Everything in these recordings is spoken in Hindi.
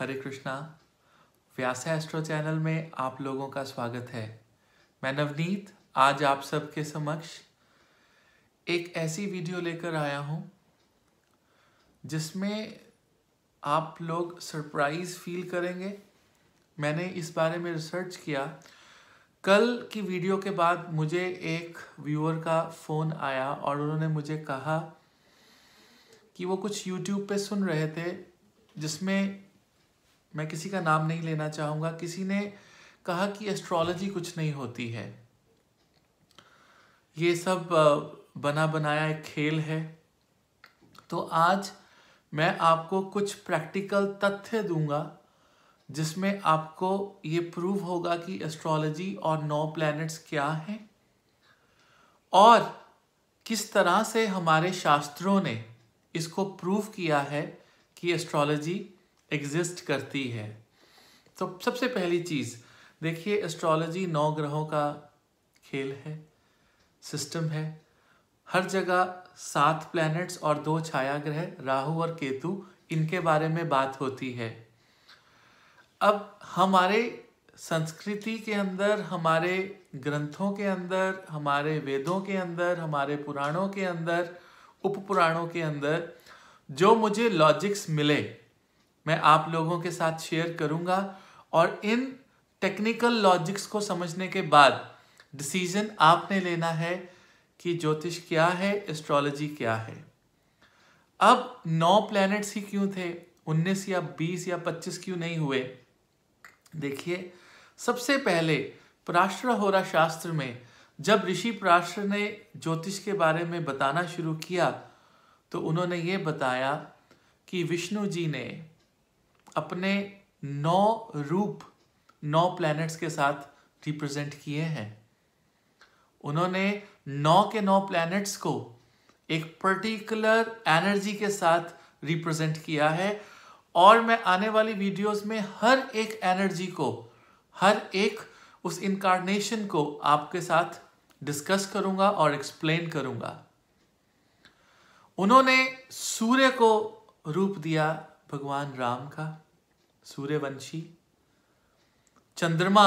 हरे कृष्णा। व्यासा एस्ट्रो चैनल में आप लोगों का स्वागत है। मैं नवनीत आज आप सबके समक्ष एक ऐसी वीडियो लेकर आया हूं जिसमें आप लोग सरप्राइज फील करेंगे। मैंने इस बारे में रिसर्च किया। कल की वीडियो के बाद मुझे एक व्यूअर का फ़ोन आया और उन्होंने मुझे कहा कि वो कुछ YouTube पे सुन रहे थे, जिसमें मैं किसी का नाम नहीं लेना चाहूँगा। किसी ने कहा कि एस्ट्रोलॉजी कुछ नहीं होती है, ये सब बना बनाया एक खेल है। तो आज मैं आपको कुछ प्रैक्टिकल तथ्य दूंगा जिसमें आपको ये प्रूव होगा कि एस्ट्रोलॉजी और 9 प्लैनेट्स क्या हैं और किस तरह से हमारे शास्त्रों ने इसको प्रूव किया है कि एस्ट्रोलॉजी एग्जिस्ट करती है। तो सबसे पहली चीज़ देखिए, एस्ट्रोलॉजी 9 ग्रहों का खेल है, सिस्टम है। हर जगह 7 प्लैनेट्स और 2 छाया ग्रह राहु और केतु, इनके बारे में बात होती है। अब हमारे संस्कृति के अंदर, हमारे ग्रंथों के अंदर, हमारे वेदों के अंदर, हमारे पुराणों के अंदर, उपपुराणों के अंदर जो मुझे लॉजिक्स मिले मैं आप लोगों के साथ शेयर करूंगा और इन टेक्निकल लॉजिक्स को समझने के बाद डिसीजन आपने लेना है कि ज्योतिष क्या है, एस्ट्रोलॉजी क्या है। अब 9 प्लैनेट्स ही क्यों थे, 19 या 20 या 25 क्यों नहीं हुए? देखिए, सबसे पहले पराशर होरा शास्त्र में जब ऋषि पराशर ने ज्योतिष के बारे में बताना शुरू किया तो उन्होंने ये बताया कि विष्णु जी ने अपने 9 रूप 9 प्लैनेट्स के साथ रिप्रेजेंट किए हैं। उन्होंने 9 के 9 प्लैनेट्स को एक पर्टिकुलर एनर्जी के साथ रिप्रेजेंट किया है और मैं आने वाली वीडियोस में हर एक एनर्जी को, हर एक उस इनकार्नेशन को आपके साथ डिस्कस करूंगा और एक्सप्लेन करूंगा। उन्होंने सूर्य को रूप दिया भगवान राम का, सूर्यवंशी। चंद्रमा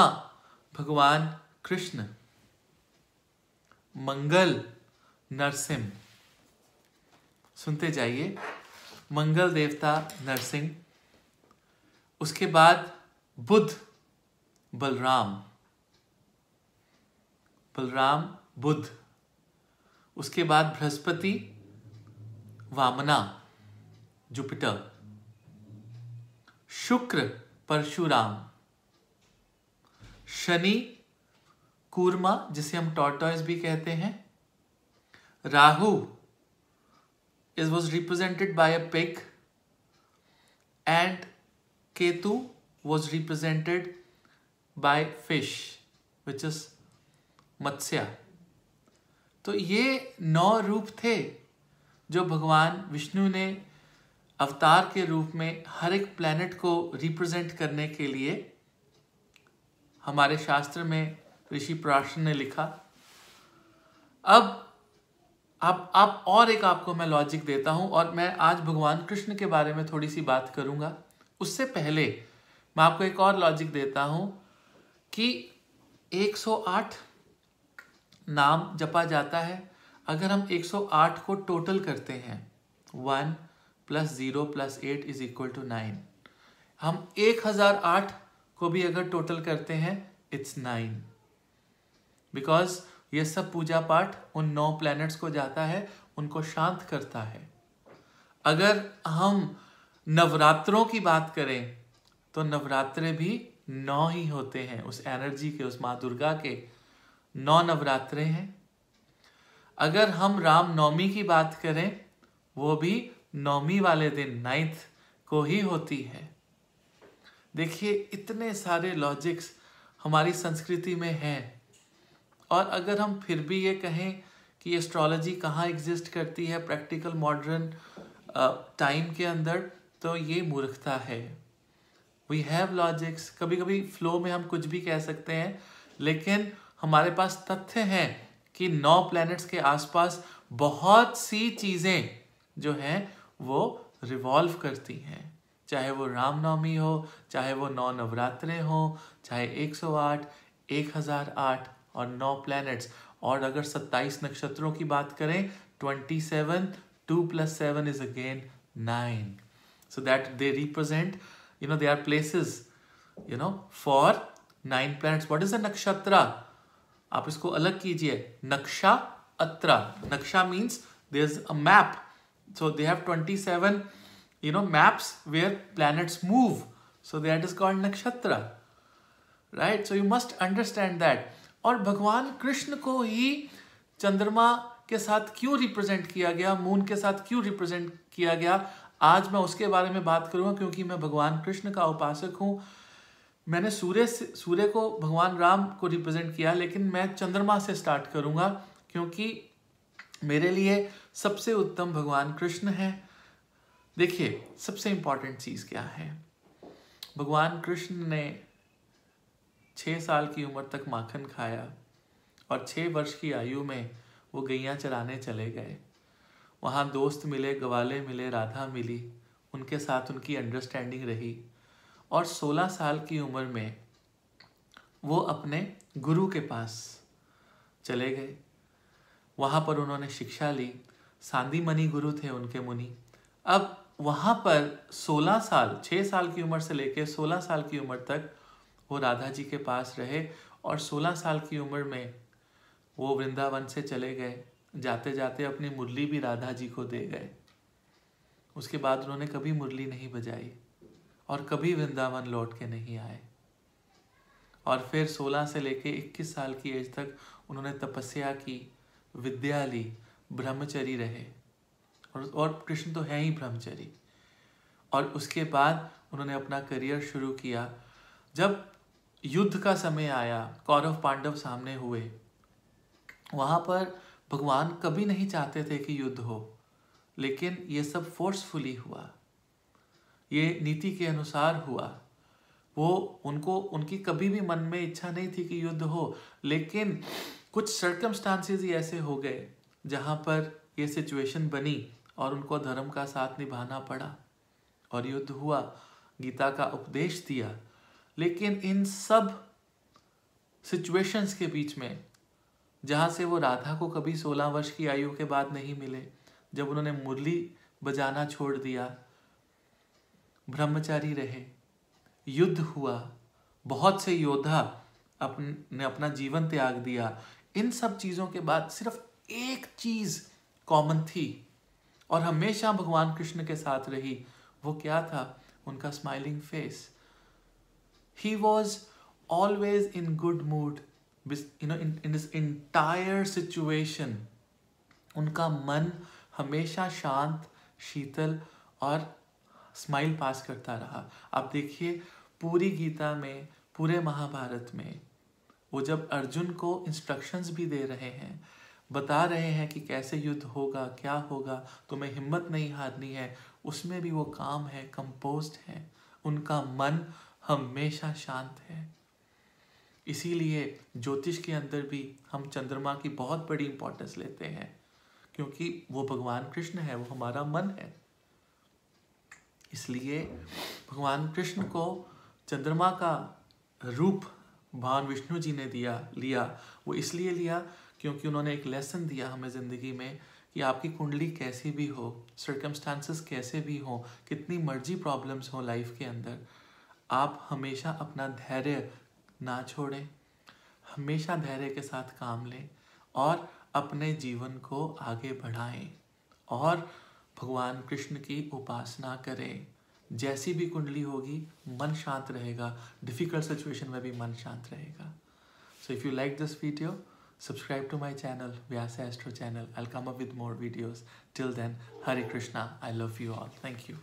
भगवान कृष्ण, मंगल नरसिंह। सुनते जाइए, मंगल देवता नरसिंह। उसके बाद बुध बलराम, बलराम बुध। उसके बाद बृहस्पति वामना जुपिटर। शुक्र परशुराम। शनि कूर्मा, जिसे हम टॉर्टॉइस भी कहते हैं। Rahu it was represented by a pig and Ketu was represented by fish which is मत्स्य। तो ये 9 रूप थे जो भगवान विष्णु ने अवतार के रूप में हर एक प्लैनेट को रिप्रेजेंट करने के लिए हमारे शास्त्र में ऋषि पराशर ने लिखा। अब आप और एक आपको मैं लॉजिक देता हूं और मैं आज भगवान कृष्ण के बारे में थोड़ी सी बात करूंगा। उससे पहले मैं आपको एक और लॉजिक देता हूं कि 108 नाम जपा जाता है। अगर हम 108 को टोटल करते हैं, 1 + 0 + 8 = 9। हम 1008 को भी अगर टोटल करते हैं, इट्स 9। बिकॉज ये सब पूजा पाठ उन 9 प्लैनेट्स को जाता है, उनको शांत करता है। अगर हम नवरात्रों की बात करें तो नवरात्रे भी 9 ही होते हैं। उस एनर्जी के, उस माँ दुर्गा के 9 नवरात्रे हैं। अगर हम रामनवमी की बात करें, वो भी 9वीं वाले दिन 9th को ही होती है। देखिए, इतने सारे लॉजिक्स हमारी संस्कृति में हैं और अगर हम फिर भी ये कहें कि एस्ट्रोलॉजी कहाँ एग्जिस्ट करती है प्रैक्टिकल मॉडर्न टाइम के अंदर, तो ये मूर्खता है। We have logics. कभी कभी फ्लो में हम कुछ भी कह सकते हैं, लेकिन हमारे पास तथ्य हैं कि 9 प्लैनेट्स के आसपास बहुत सी चीज़ें जो हैं वो रिवॉल्व करती हैं। चाहे वो रामनवमी हो, चाहे वो 9 नवरात्रे हो, चाहे 108, 1008 और 9 प्लैनेट्स। और अगर 27 नक्षत्रों की बात करें, 27, 2 + 7 is again 9. So that they represent, they are places, for 9 planets. What is a nakshatra? आप इसको अलग कीजिए, नक्शा अत्रा. नक्शा means there's a map. So they have 27, maps where planets move. So that is called nakshatra. Right? So you must understand that. और भगवान कृष्ण को ही चंद्रमा के साथ क्यों रिप्रेजेंट किया गया, मून के साथ क्यों रिप्रेजेंट किया गया, आज मैं उसके बारे में बात करूंगा, क्योंकि मैं भगवान कृष्ण का उपासक हूं. मैंने सूर्य को भगवान राम को रिप्रेजेंट किया, लेकिन मैं चंद्रमा से स्टार्ट करूंगा, क्योंकि मेरे लिए सबसे उत्तम भगवान कृष्ण है. देखिए, सबसे इंपॉर्टेंट चीज़ क्या है. भगवान कृष्ण ने 6 साल की उम्र तक माखन खाया और 6 वर्ष की आयु में वो गैया चराने चले गए. वहाँ दोस्त मिले, ग्वाले मिले, राधा मिली, उनके साथ उनकी अंडरस्टैंडिंग रही. और 16 साल की उम्र में वो अपने गुरु के पास चले गए. वहाँ पर उन्होंने शिक्षा ली. सांदीमणि गुरु थे उनके मुनि. अब वहाँ पर 16 साल, 6 साल की उम्र से लेकर 16 साल की उम्र तक वो राधा जी के पास रहे. और 16 साल की उम्र में वो वृंदावन से चले गए. जाते जाते अपनी मुरली भी राधा जी को दे गए. उसके बाद उन्होंने कभी मुरली नहीं बजाई और कभी वृंदावन लौट के नहीं आए. और फिर 16 से लेके 21 साल की एज तक उन्होंने तपस्या की, विद्या ली, ब्रह्मचरी रहे. और कृष्ण तो है ही ब्रह्मचरी. और उसके बाद उन्होंने अपना करियर शुरू किया. जब युद्ध का समय आया, कौरव पांडव सामने हुए, वहाँ पर भगवान कभी नहीं चाहते थे कि युद्ध हो, लेकिन ये सब फोर्सफुली हुआ, ये नीति के अनुसार हुआ. उनकी कभी भी मन में इच्छा नहीं थी कि युद्ध हो, लेकिन कुछ सर्कमस्टांसेस ऐसे हो गए जहाँ पर ये सिचुएशन बनी और उनको धर्म का साथ निभाना पड़ा और युद्ध हुआ. गीता का उपदेश दिया. लेकिन इन सब सिचुएशंस के बीच में, जहाँ से वो राधा को कभी 16 वर्ष की आयु के बाद नहीं मिले, जब उन्होंने मुरली बजाना छोड़ दिया, ब्रह्मचारी रहे, युद्ध हुआ, बहुत से योद्धा ने अपना जीवन त्याग दिया. इन सब चीज़ों के बाद सिर्फ एक चीज़ कॉमन थी और हमेशा भगवान कृष्ण के साथ रही. वो क्या था? उनका smiling face. He was always in good mood, in his entire situation. उनका मन हमेशा शांत, शीतल और स्माइल पास करता रहा. आप देखिए, पूरी गीता में, पूरे महाभारत में, वो जब अर्जुन को इंस्ट्रक्शंस भी दे रहे हैं, बता रहे हैं कि कैसे युद्ध होगा, क्या होगा, तुम्हें हिम्मत नहीं हारनी है, उसमें भी वो काम है, कंपोज्ड है. उनका मन हमेशा शांत है. इसीलिए ज्योतिष के अंदर भी हम चंद्रमा की बहुत बड़ी इंपॉर्टेंस लेते हैं, क्योंकि वो भगवान कृष्ण है, वो हमारा मन है. इसलिए भगवान कृष्ण को चंद्रमा का रूप भगवान विष्णु जी ने लिया. वो इसलिए लिया क्योंकि उन्होंने एक लेसन दिया हमें ज़िंदगी में कि आपकी कुंडली कैसी भी हो, सर्कमस्टांसेस कैसे भी हो, कितनी मर्जी प्रॉब्लम्स हो लाइफ के अंदर, आप हमेशा अपना धैर्य ना छोड़ें, हमेशा धैर्य के साथ काम लें और अपने जीवन को आगे बढ़ाएं और भगवान कृष्ण की उपासना करें. जैसी भी कुंडली होगी, मन शांत रहेगा. डिफ़िकल्ट सिचुएशन में भी मन शांत रहेगा. So if you like this video, subscribe to my channel, Vyasa Astro channel. I'll come up with more videos. Till then, Hare Krishna. I love you all. Thank you.